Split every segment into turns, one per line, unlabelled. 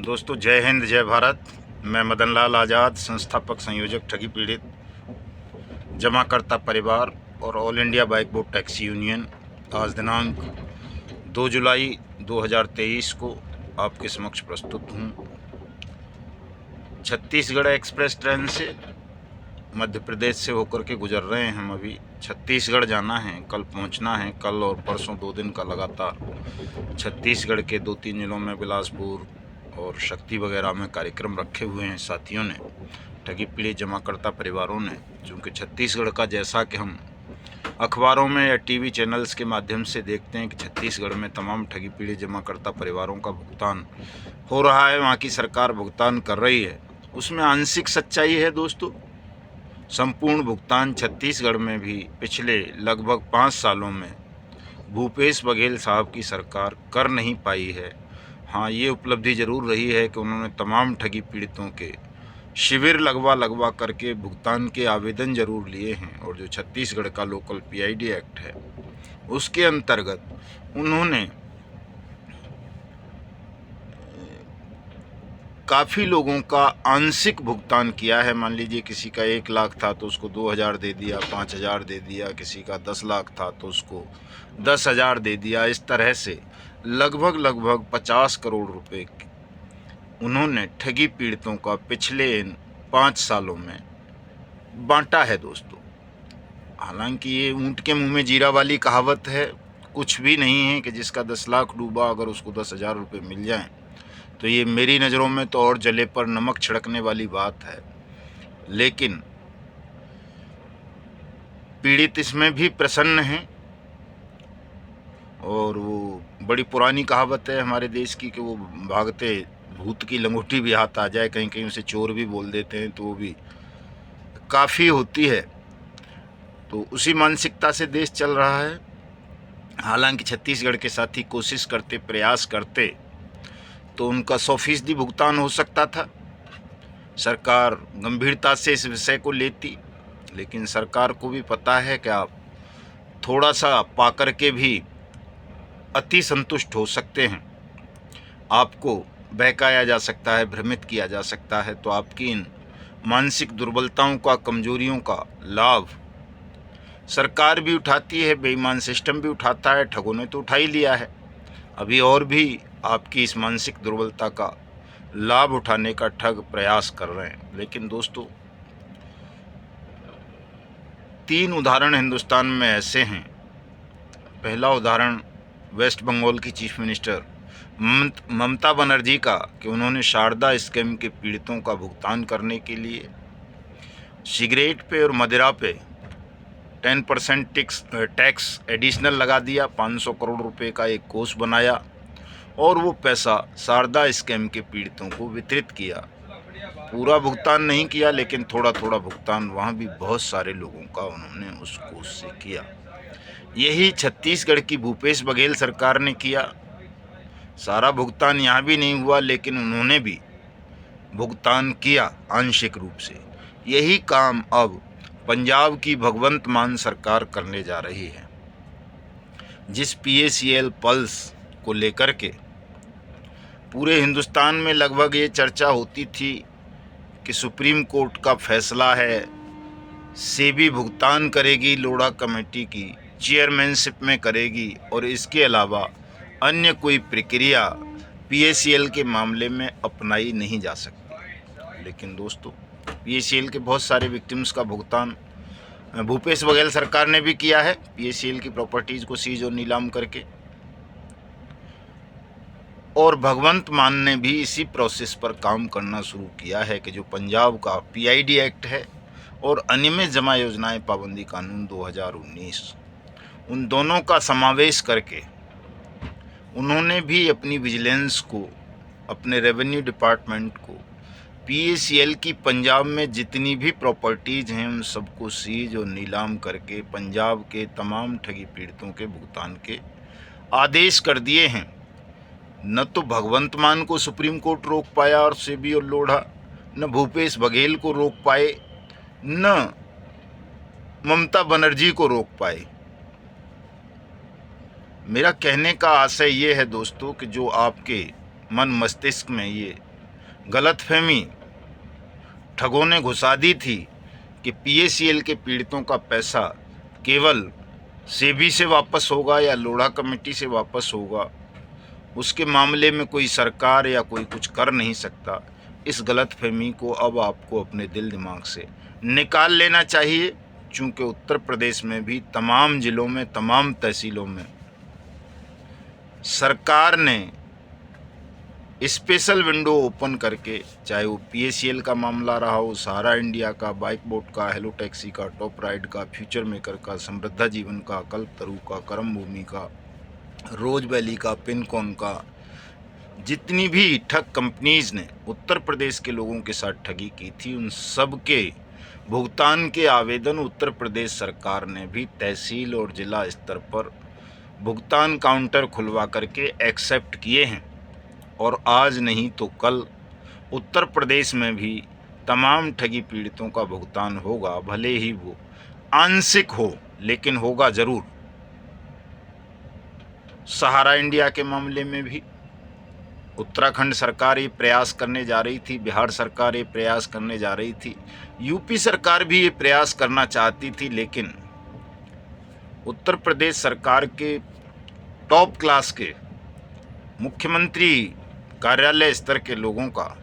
दोस्तों, जय हिंद, जय भारत। मैं मदन लाल आज़ाद, संस्थापक संयोजक ठगी पीड़ित जमाकर्ता परिवार और all India bike board taxi union, आज दिनांक 2 जुलाई 2023 को आपके समक्ष प्रस्तुत हूँ। छत्तीसगढ़ एक्सप्रेस ट्रेन से मध्य प्रदेश से होकर के गुजर रहे हैं। हम अभी छत्तीसगढ़ जाना है, कल पहुंचना है। कल और परसों 2 दिन का लगातार छत्तीसगढ़ के 2-3 जिलों में, बिलासपुर और शक्ति वगैरह में कार्यक्रम रखे हुए हैं साथियों ने, ठगी पीड़ित जमाकर्ता परिवारों ने। चूँकि छत्तीसगढ़ का, जैसा कि हम अखबारों में या टीवी चैनल्स के माध्यम से देखते हैं कि छत्तीसगढ़ में तमाम ठगी पीड़ित जमाकर्ता परिवारों का भुगतान हो रहा है, वहाँ की सरकार भुगतान कर रही है, उसमें आंशिक सच्चाई है दोस्तों। संपूर्ण भुगतान छत्तीसगढ़ में भी पिछले लगभग 5 सालों में भूपेश बघेल साहब की सरकार कर नहीं पाई है। हाँ, ये उपलब्धि ज़रूर रही है कि उन्होंने तमाम ठगी पीड़ितों के शिविर लगवा करके भुगतान के आवेदन ज़रूर लिए हैं। और जो छत्तीसगढ़ का लोकल पीआईडी एक्ट है, उसके अंतर्गत उन्होंने काफ़ी लोगों का आंशिक भुगतान किया है। मान लीजिए किसी का 1 लाख था तो उसको 2,000 दे दिया, 5,000 दे दिया, किसी का 10 लाख था तो उसको 10,000 दे दिया। इस तरह से लगभग 50 करोड़ रुपए उन्होंने ठगी पीड़ितों का पिछले 5 सालों में बांटा है दोस्तों। हालांकि ये ऊँट के मुंह में जीरा वाली कहावत है, कुछ भी नहीं है कि जिसका 10 लाख डूबा अगर उसको 10,000 रुपये मिल जाएं, तो ये मेरी नज़रों में तो और जले पर नमक छिड़कने वाली बात है। लेकिन पीड़ित इसमें भी प्रसन्न हैं। और वो बड़ी पुरानी कहावत है हमारे देश की कि वो भागते भूत की लंगोटी भी हाथ आ जाए, कहीं कहीं उसे चोर भी बोल देते हैं, तो वो भी काफ़ी होती है। तो उसी मानसिकता से देश चल रहा है। हालांकि छत्तीसगढ़ के साथी कोशिश करते, प्रयास करते तो उनका 100% भुगतान हो सकता था। सरकार गंभीरता से इस विषय को लेती, लेकिन सरकार को भी पता है कि आप थोड़ा सा पाकर के भी अति संतुष्ट हो सकते हैं, आपको बहकाया जा सकता है, भ्रमित किया जा सकता है। तो आपकी इन मानसिक दुर्बलताओं का, कमजोरियों का लाभ सरकार भी उठाती है, बेईमान सिस्टम भी उठाता है। ठगों ने तो उठा ही लिया है, अभी और भी आपकी इस मानसिक दुर्बलता का लाभ उठाने का ठग प्रयास कर रहे हैं। लेकिन दोस्तों, 3 उदाहरण हिंदुस्तान में ऐसे हैं। पहला उदाहरण वेस्ट बंगाल की चीफ मिनिस्टर ममता बनर्जी का, कि उन्होंने शारदा स्कैम के पीड़ितों का भुगतान करने के लिए सिगरेट पे और मदिरा पे 10% टैक्स एडिशनल लगा दिया। 500 करोड़ रुपए का एक कोष बनाया और वो पैसा शारदा स्कैम के पीड़ितों को वितरित किया। पूरा भुगतान नहीं किया, लेकिन थोड़ा थोड़ा भुगतान वहाँ भी बहुत सारे लोगों का उन्होंने उस कोष से किया। यही छत्तीसगढ़ की भूपेश बघेल सरकार ने किया। सारा भुगतान यहाँ भी नहीं हुआ, लेकिन उन्होंने भी भुगतान किया आंशिक रूप से। यही काम अब पंजाब की भगवंत मान सरकार करने जा रही है। जिस PACL पल्स को लेकर के पूरे हिंदुस्तान में लगभग ये चर्चा होती थी कि सुप्रीम कोर्ट का फैसला है, सेबी भुगतान करेगी, लोढ़ा कमेटी की चेयरमैनशिप में करेगी, और इसके अलावा अन्य कोई प्रक्रिया PACL के मामले में अपनाई नहीं जा सकती। लेकिन दोस्तों, PACL के बहुत सारे विक्टिम्स का भुगतान भूपेश बघेल सरकार ने भी किया है, PACL की प्रॉपर्टीज़ को सीज और नीलाम करके। और भगवंत मान ने भी इसी प्रोसेस पर काम करना शुरू किया है कि जो पंजाब का PID एक्ट है और अनियमित जमा योजनाएं पाबंदी कानून 2019, उन दोनों का समावेश करके उन्होंने भी अपनी विजिलेंस को, अपने रेवेन्यू डिपार्टमेंट को PACL की पंजाब में जितनी भी प्रॉपर्टीज़ हैं उन सबको सीज और नीलाम करके पंजाब के तमाम ठगी पीड़ितों के भुगतान के आदेश कर दिए हैं। न तो भगवंत मान को सुप्रीम कोर्ट रोक पाया और सेबी और लोढ़ा, न भूपेश बघेल को रोक पाए, न ममता बनर्जी को रोक पाए। मेरा कहने का आशय ये है दोस्तों कि जो आपके मन मस्तिष्क में ये गलतफहमी ठगों ने घुसा दी थी कि पीएसीएल के पीड़ितों का पैसा केवल सेबी से वापस होगा या लोढ़ा कमेटी से वापस होगा, उसके मामले में कोई सरकार या कोई कुछ कर नहीं सकता। इस गलतफहमी को अब आपको अपने दिल दिमाग से निकाल लेना चाहिए, चूँकि उत्तर प्रदेश में भी तमाम ज़िलों में, तमाम तहसीलों में सरकार ने स्पेशल विंडो ओपन करके, चाहे वो पीएसीएल का मामला रहा हो, सहारा इंडिया का, बाइक बोट का, हेलो टैक्सी का, टॉप राइड का, फ्यूचर मेकर का, समृद्धा जीवन का, कल्पतरू का, कर्म भूमि का, रोज वैली का, पिनकॉन का, जितनी भी ठग कंपनीज ने उत्तर प्रदेश के लोगों के साथ ठगी की थी, उन सब के भुगतान के आवेदन उत्तर प्रदेश सरकार ने भी तहसील और जिला स्तर पर भुगतान काउंटर खुलवा करके एक्सेप्ट किए हैं। और आज नहीं तो कल उत्तर प्रदेश में भी तमाम ठगी पीड़ितों का भुगतान होगा, भले ही वो आंशिक हो, लेकिन होगा ज़रूर। सहारा इंडिया के मामले में भी उत्तराखंड सरकार ये प्रयास करने जा रही थी, बिहार सरकार ये प्रयास करने जा रही थी, यूपी सरकार भी ये प्रयास करना चाहती थी, लेकिन उत्तर प्रदेश सरकार के टॉप क्लास के मुख्यमंत्री कार्यालय स्तर के लोगों का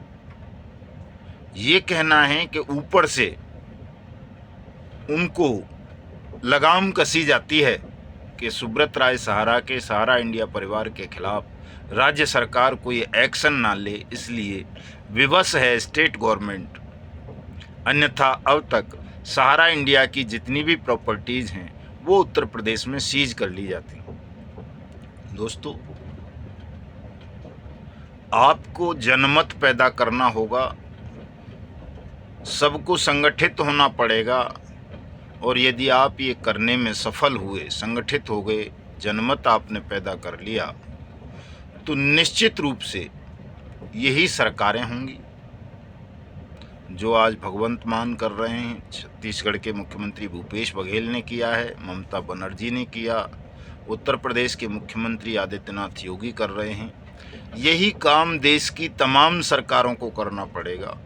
ये कहना है कि ऊपर से उनको लगाम कसी जाती है कि सुब्रत राय सहारा के, सहारा इंडिया परिवार के खिलाफ राज्य सरकार कोई एक्शन ना ले, इसलिए विवश है स्टेट गवर्नमेंट। अन्यथा अब तक सहारा इंडिया की जितनी भी प्रॉपर्टीज़ हैं वो उत्तर प्रदेश में सीज कर ली जाती। दोस्तों, आपको जनमत पैदा करना होगा, सबको संगठित होना पड़ेगा, और यदि आप ये करने में सफल हुए, संगठित हो गए, जनमत आपने पैदा कर लिया, तो निश्चित रूप से यही सरकारें होंगी जो आज भगवंत मान कर रहे हैं। छत्तीसगढ़ के मुख्यमंत्री भूपेश बघेल ने किया है, ममता बनर्जी ने किया, उत्तर प्रदेश के मुख्यमंत्री आदित्यनाथ योगी कर रहे हैं। यही काम देश की तमाम सरकारों को करना पड़ेगा।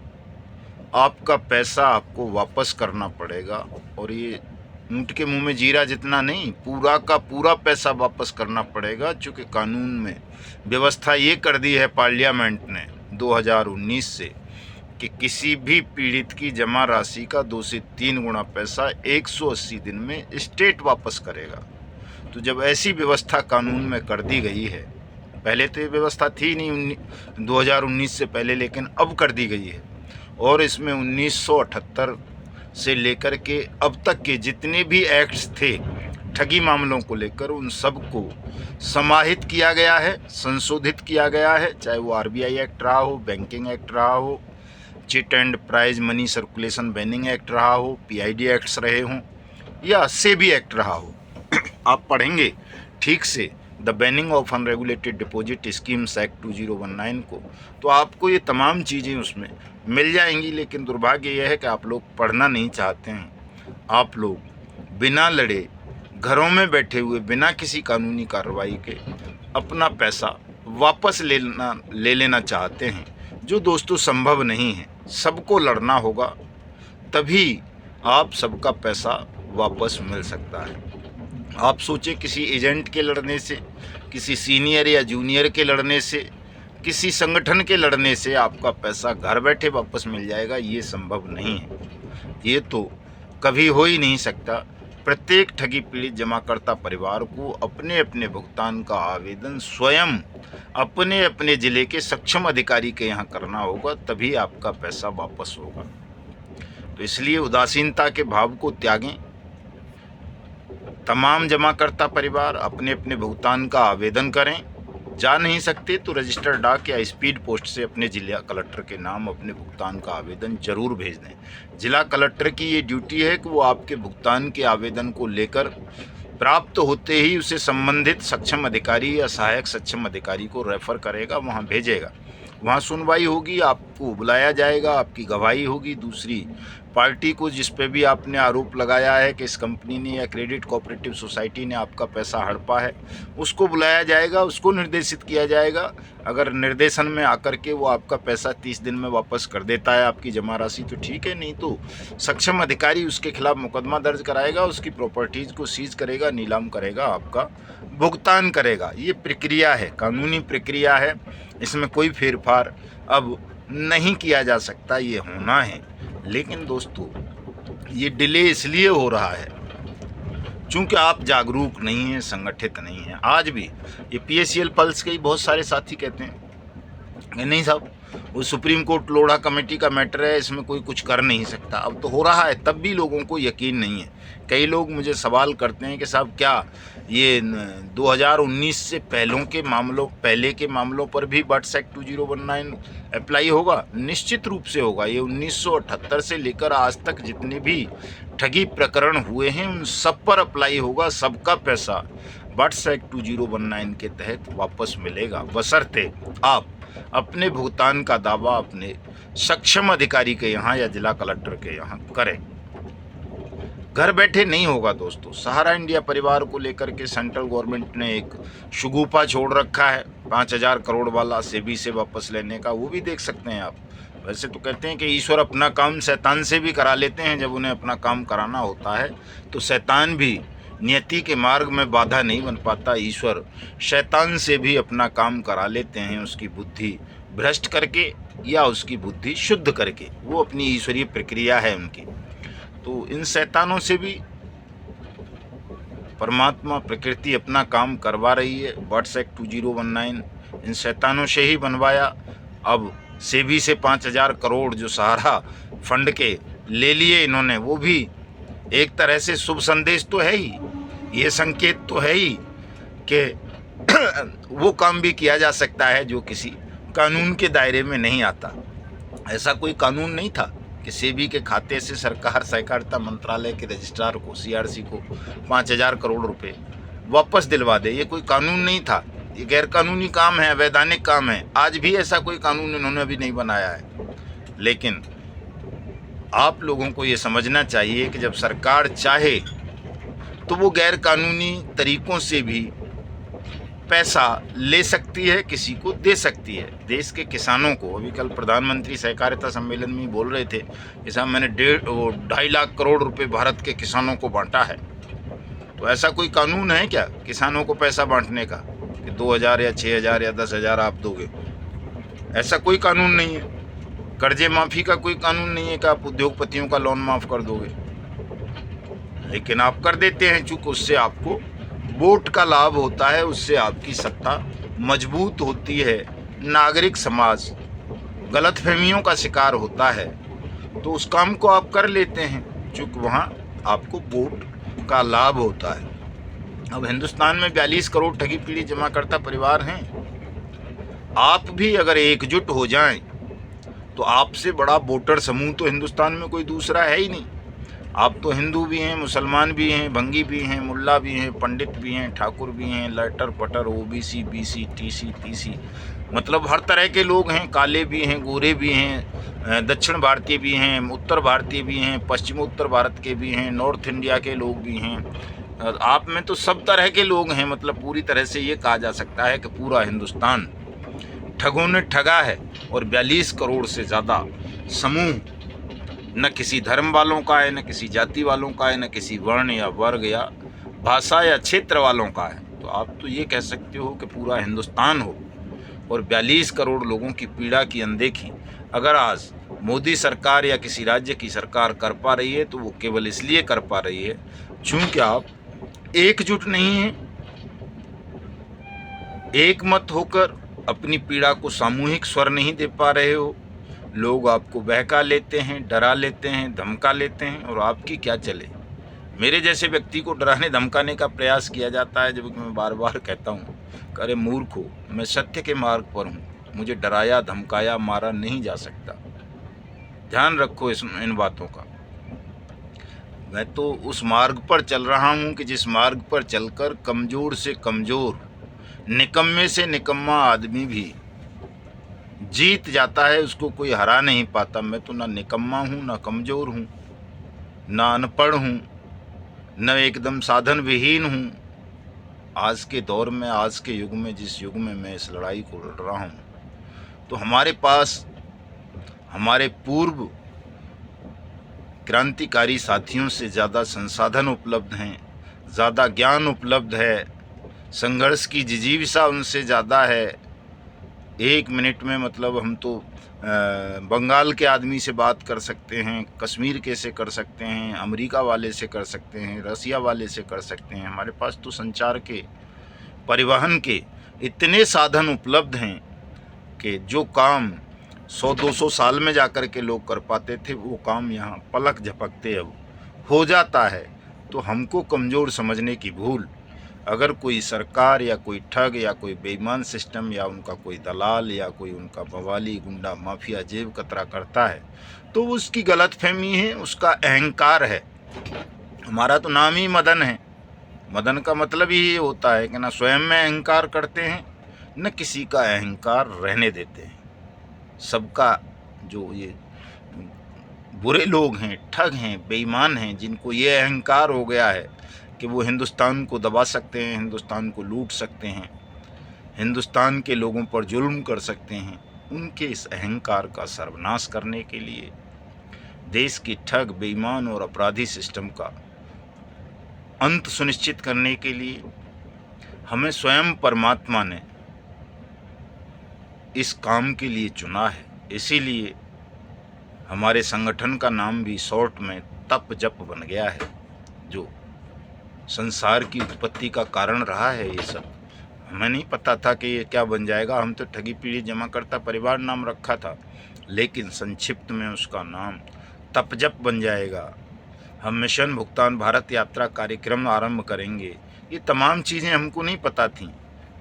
आपका पैसा आपको वापस करना पड़ेगा, और ये ऊँट के मुंह में जीरा जितना नहीं, पूरा का पूरा पैसा वापस करना पड़ेगा। चूँकि कानून में व्यवस्था ये कर दी है पार्लियामेंट ने 2019 से कि किसी भी पीड़ित की जमा राशि का 2 से 3 गुना पैसा 180 दिन में स्टेट वापस करेगा। तो जब ऐसी व्यवस्था कानून में कर दी गई है, पहले तो ये व्यवस्था थी नहीं 2019 से पहले, लेकिन अब कर दी गई है, और इसमें 1978 से लेकर के अब तक के जितने भी एक्ट्स थे ठगी मामलों को लेकर, उन सब को समाहित किया गया है, संशोधित किया गया है। चाहे वो आरबीआई एक्ट रहा हो, बैंकिंग एक्ट रहा हो, chit and prize money circulation banning act रहा हो, पीआईडी एक्ट्स रहे हों, या सेबी एक्ट रहा हो। आप पढ़ेंगे ठीक से the banning of unregulated deposit schemes act 2019 को, तो आपको ये तमाम चीज़ें उसमें मिल जाएंगी। लेकिन दुर्भाग्य यह है कि आप लोग पढ़ना नहीं चाहते हैं। आप लोग बिना लड़े, घरों में बैठे हुए, बिना किसी कानूनी कार्रवाई के अपना पैसा वापस ले लेना चाहते हैं, जो दोस्तों संभव नहीं है। सबको लड़ना होगा, तभी आप सबका पैसा वापस मिल सकता है। आप सोचें किसी एजेंट के लड़ने से, किसी सीनियर या जूनियर के लड़ने से, किसी संगठन के लड़ने से आपका पैसा घर बैठे वापस मिल जाएगा, ये संभव नहीं है। ये तो कभी हो ही नहीं सकता। प्रत्येक ठगी पीड़ित जमाकर्ता परिवार को अपने अपने भुगतान का आवेदन स्वयं अपने अपने ज़िले के सक्षम अधिकारी के यहाँ करना होगा, तभी आपका पैसा वापस होगा। तो इसलिए उदासीनता के भाव को त्यागें। तमाम जमाकर्ता परिवार अपने अपने भुगतान का आवेदन करें। जा नहीं सकते तो रजिस्टर डाक या स्पीड पोस्ट से अपने जिला कलेक्टर के नाम अपने भुगतान का आवेदन जरूर भेज दें। जिला कलेक्टर की ये ड्यूटी है कि वो आपके भुगतान के आवेदन को लेकर प्राप्त होते ही उसे संबंधित सक्षम अधिकारी या सहायक सक्षम अधिकारी को रेफ़र करेगा, वहाँ भेजेगा। वहाँ सुनवाई होगी, आपको बुलाया जाएगा, आपकी गवाही होगी। दूसरी पार्टी को जिस पे भी आपने आरोप लगाया है कि इस कंपनी ने या क्रेडिट कोऑपरेटिव सोसाइटी ने आपका पैसा हड़पा है, उसको बुलाया जाएगा, उसको निर्देशित किया जाएगा। अगर निर्देशन में आकर के वो आपका पैसा 30 दिन में वापस कर देता है, आपकी जमा राशि, तो ठीक है, नहीं तो सक्षम अधिकारी उसके खिलाफ मुकदमा दर्ज कराएगा, उसकी प्रॉपर्टीज़ को सीज करेगा, नीलाम करेगा, आपका भुगतान करेगा। ये प्रक्रिया है, कानूनी प्रक्रिया है, इसमें कोई फेरफार अब नहीं किया जा सकता, ये होना है। लेकिन दोस्तों, ये डिले इसलिए हो रहा है चूँकि आप जागरूक नहीं हैं, संगठित नहीं हैं। आज भी ये PACL पल्स के ही बहुत सारे साथी कहते हैं कि नहीं साहब, वो सुप्रीम कोर्ट लोढ़ा कमेटी का मैटर है, इसमें कोई कुछ कर नहीं सकता। अब तो हो रहा है, तब भी लोगों को यकीन नहीं है। कई लोग मुझे सवाल करते हैं कि साहब क्या ये 2019 से पहले के मामलों पर भी बट्स एक्ट 2019 अप्लाई होगा? निश्चित रूप से होगा। ये 1978 से लेकर आज तक जितने भी ठगी प्रकरण हुए हैं उन सब पर अप्लाई होगा। सबका पैसा बट्स एक्ट 2019 के तहत वापस मिलेगा, बशर्ते आप अपने भुगतान का दावा अपने सक्षम अधिकारी के यहाँ या जिला कलेक्टर के यहाँ करें। घर बैठे नहीं होगा दोस्तों। सहारा इंडिया परिवार को लेकर के सेंट्रल गवर्नमेंट ने एक शगुफा छोड़ रखा है 5,000 करोड़ वाला सेबी से वापस लेने का, वो भी देख सकते हैं आप। वैसे तो कहते हैं कि ईश्वर अपना काम शैतान से भी करा लेते हैं। जब उन्हें अपना काम कराना होता है तो शैतान भी नियति के मार्ग में बाधा नहीं बन पाता। ईश्वर शैतान से भी अपना काम करा लेते हैं, उसकी बुद्धि भ्रष्ट करके या उसकी बुद्धि शुद्ध करके। वो अपनी ईश्वरीय प्रक्रिया है उनकी। तो इन शैतानों से भी परमात्मा प्रकृति अपना काम करवा रही है। बट्स एक्ट 2019 इन शैतानों से ही बनवाया। अब सेबी से 5,000 करोड़ जो सहारा फंड के ले लिए इन्होंने, वो भी एक तरह से शुभ संदेश तो है ही, ये संकेत तो है ही कि वो काम भी किया जा सकता है जो किसी कानून के दायरे में नहीं आता। ऐसा कोई कानून नहीं था कि सेबी के खाते से सरकार सहकारिता मंत्रालय के रजिस्ट्रार को, CRC को 5,000 करोड़ रुपए वापस दिलवा दे। ये कोई कानून नहीं था, ये गैरकानूनी काम है, अवैधानिक काम है। आज भी ऐसा कोई कानून इन्होंने अभी नहीं बनाया है। लेकिन आप लोगों को ये समझना चाहिए कि जब सरकार चाहे तो वो गैर कानूनी तरीकों से भी पैसा ले सकती है, किसी को दे सकती है। देश के किसानों को, अभी कल प्रधानमंत्री सहकारिता सम्मेलन में बोल रहे थे कि साहब मैंने 2.5 लाख करोड़ रुपए भारत के किसानों को बांटा है। तो ऐसा कोई कानून है क्या किसानों को पैसा बांटने का कि 2,000 या 6,000 या 10,000 आप दोगे? ऐसा कोई कानून नहीं है। कर्जे माफ़ी का कोई कानून नहीं है कि आप उद्योगपतियों का लोन माफ़ कर दोगे। लेकिन आप कर देते हैं, चूँकि उससे आपको वोट का लाभ होता है, उससे आपकी सत्ता मजबूत होती है, नागरिक समाज गलतफहमियों का शिकार होता है, तो उस काम को आप कर लेते हैं चूँकि वहाँ आपको वोट का लाभ होता है। अब हिंदुस्तान में 42 करोड़ ठगी पीड़ित जमा करता परिवार हैं। आप भी अगर एकजुट हो जाएं तो आपसे बड़ा वोटर समूह तो हिंदुस्तान में कोई दूसरा है ही नहीं। आप तो हिंदू भी हैं, मुसलमान भी हैं, भंगी भी हैं, मुल्ला भी हैं, पंडित भी हैं, ठाकुर भी हैं, लटर पटर, OBC, BC, TC, TC, मतलब हर तरह के लोग हैं। काले भी हैं, गोरे भी हैं, दक्षिण भारतीय भी हैं, उत्तर भारतीय भी हैं, पश्चिमोत्तर भारत के भी हैं, नॉर्थ इंडिया के लोग भी हैं। आप में तो सब तरह के लोग हैं। मतलब पूरी तरह से ये कहा जा सकता है कि पूरा हिंदुस्तान ठगों ने ठगा है। और 42 करोड़ से ज़्यादा समूह न किसी धर्म वालों का है, न किसी जाति वालों का है, न किसी वर्ण या वर्ग या भाषा या क्षेत्र वालों का है। तो आप तो ये कह सकते हो कि पूरा हिंदुस्तान हो। और 42 करोड़ लोगों की पीड़ा की अनदेखी अगर आज मोदी सरकार या किसी राज्य की सरकार कर पा रही है तो वो केवल इसलिए कर पा रही है चूँकि आप एकजुट नहीं हैं, एक मत होकर अपनी पीड़ा को सामूहिक स्वर नहीं दे पा रहे हो। लोग आपको बहका लेते हैं, डरा लेते हैं, धमका लेते हैं, और आपकी क्या चले। मेरे जैसे व्यक्ति को डराने धमकाने का प्रयास किया जाता है, जबकि मैं बार बार कहता हूँ, अरे मूर्ख हो, मैं सत्य के मार्ग पर हूँ, मुझे डराया धमकाया मारा नहीं जा सकता। ध्यान रखो इन बातों का। मैं तो उस मार्ग पर चल रहा हूँ कि जिस मार्ग पर चलकर कमज़ोर से कमज़ोर, निकम्मे से निकम्मा आदमी भी जीत जाता है, उसको कोई हरा नहीं पाता। मैं तो ना निकम्मा हूँ ना कमज़ोर हूँ, ना अनपढ़ हूँ, न एकदम साधन विहीन हूँ। आज के दौर में, आज के युग में, जिस युग में मैं इस लड़ाई को लड़ रहा हूँ, तो हमारे पास हमारे पूर्व क्रांतिकारी साथियों से ज़्यादा संसाधन उपलब्ध हैं, ज़्यादा ज्ञान उपलब्ध है, संघर्ष की जिजीविसा उनसे ज़्यादा है। 1 मिनट में मतलब हम तो बंगाल के आदमी से बात कर सकते हैं, कश्मीर के से कर सकते हैं, अमेरिका वाले से कर सकते हैं, रसिया वाले से कर सकते हैं। हमारे पास तो संचार के, परिवहन के इतने साधन उपलब्ध हैं कि जो काम 100-200 साल में जाकर के लोग कर पाते थे, वो काम यहाँ पलक झपकते अब हो जाता है। तो हमको कमज़ोर समझने की भूल अगर कोई सरकार या कोई ठग या कोई बेईमान सिस्टम या उनका कोई दलाल या कोई उनका बवाली गुंडा माफिया जेब कतरा करता है, तो उसकी गलतफहमी है, उसका अहंकार है। हमारा तो नाम ही मदन है। मदन का मतलब ही ये होता है कि ना स्वयं में अहंकार करते हैं, न किसी का अहंकार रहने देते हैं। सबका जो ये बुरे लोग हैं, ठग हैं, बेईमान हैं, जिनको ये अहंकार हो गया है कि वो हिंदुस्तान को दबा सकते हैं, हिंदुस्तान को लूट सकते हैं, हिंदुस्तान के लोगों पर जुल्म कर सकते हैं, उनके इस अहंकार का सर्वनाश करने के लिए, देश की ठग, बेईमान और अपराधी सिस्टम का अंत सुनिश्चित करने के लिए हमें स्वयं परमात्मा ने इस काम के लिए चुना है। इसीलिए हमारे संगठन का नाम भी शॉर्ट में तप जप बन गया है, जो संसार की उत्पत्ति का कारण रहा है। ये सब हमें नहीं पता था कि ये क्या बन जाएगा। हम तो ठगी पीढ़ी जमा करता परिवार नाम रखा था, लेकिन संक्षिप्त में उसका नाम तप जप बन जाएगा। हम मिशन भुगतान भारत यात्रा कार्यक्रम आरंभ करेंगे। ये तमाम चीज़ें हमको नहीं पता थीं।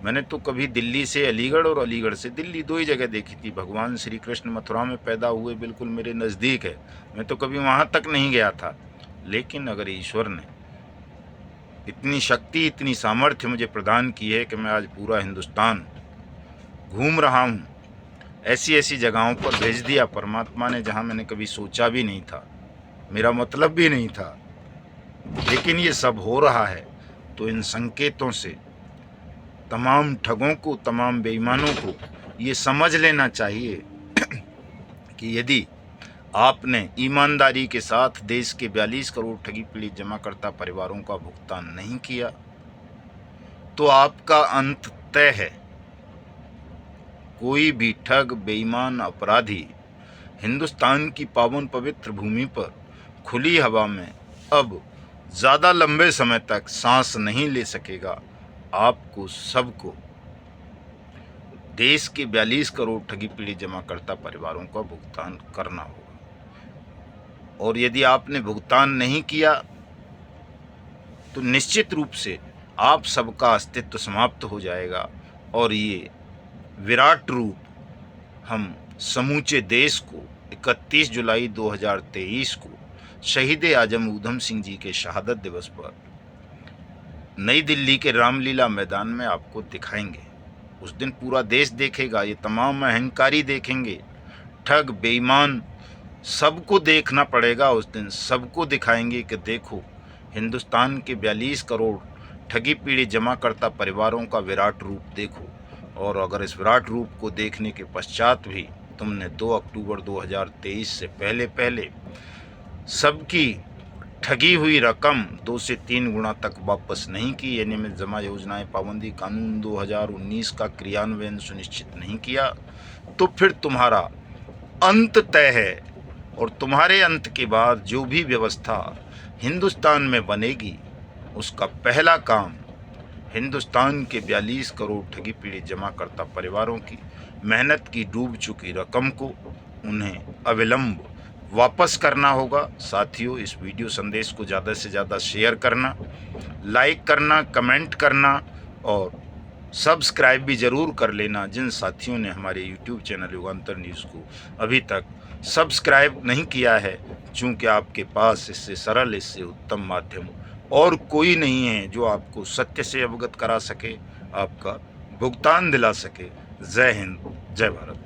मैंने तो कभी दिल्ली से अलीगढ़ और अलीगढ़ से दिल्ली 2 ही जगह देखी थी। भगवान श्री कृष्ण मथुरा में पैदा हुए, बिल्कुल मेरे नज़दीक है, मैं तो कभी वहाँ तक नहीं गया था। लेकिन अगर ईश्वर ने इतनी शक्ति, इतनी सामर्थ्य मुझे प्रदान की है कि मैं आज पूरा हिंदुस्तान घूम रहा हूँ, ऐसी ऐसी जगहों पर भेज दिया परमात्मा ने जहाँ मैंने कभी सोचा भी नहीं था, मेरा मतलब भी नहीं था, लेकिन ये सब हो रहा है। तो इन संकेतों से तमाम ठगों को, तमाम बेईमानों को ये समझ लेना चाहिए कि यदि आपने ईमानदारी के साथ देश के 42 करोड़ ठगी पीड़ित जमाकर्ता परिवारों का भुगतान नहीं किया, तो आपका अंत तय है। कोई भी ठग, बेईमान, अपराधी हिंदुस्तान की पावन पवित्र भूमि पर खुली हवा में अब ज़्यादा लंबे समय तक सांस नहीं ले सकेगा। आपको सबको देश के 42 करोड़ ठगी पीड़ित जमाकर्ता परिवारों का भुगतान करना होगा। और यदि आपने भुगतान नहीं किया तो निश्चित रूप से आप सबका अस्तित्व समाप्त हो जाएगा। और ये विराट रूप हम समूचे देश को 31 जुलाई 2023 को शहीद आजम ऊधम सिंह जी के शहादत दिवस पर नई दिल्ली के रामलीला मैदान में आपको दिखाएंगे। उस दिन पूरा देश देखेगा, ये तमाम अहंकारी देखेंगे, ठग, बेईमान, सबको देखना पड़ेगा। उस दिन सबको दिखाएंगे कि देखो, हिंदुस्तान के 42 करोड़ ठगी पीड़ित जमाकर्ता परिवारों का विराट रूप देखो। और अगर इस विराट रूप को देखने के पश्चात भी तुमने 2 अक्टूबर 2023 से पहले सबकी ठगी हुई रकम 2 से 3 गुना तक वापस नहीं की, यानी में जमा योजनाएं पाबंदी कानून 2019 का क्रियान्वयन सुनिश्चित नहीं किया, तो फिर तुम्हारा अंत तय है। और तुम्हारे अंत के बाद जो भी व्यवस्था हिंदुस्तान में बनेगी, उसका पहला काम हिंदुस्तान के 42 करोड़ ठगी पीड़ित जमाकर्ता परिवारों की मेहनत की डूब चुकी रकम को उन्हें अविलंब वापस करना होगा। साथियों, इस वीडियो संदेश को ज़्यादा से ज़्यादा शेयर करना, लाइक करना, कमेंट करना और सब्सक्राइब भी ज़रूर कर लेना। जिन साथियों ने हमारे यूट्यूब चैनल युगांतर न्यूज़ को अभी तक सब्सक्राइब नहीं किया है, चूँकि आपके पास इससे सरल, इससे उत्तम माध्यम और कोई नहीं है जो आपको सत्य से अवगत करा सके, आपका भुगतान दिला सके। जय हिंद, जय भारत।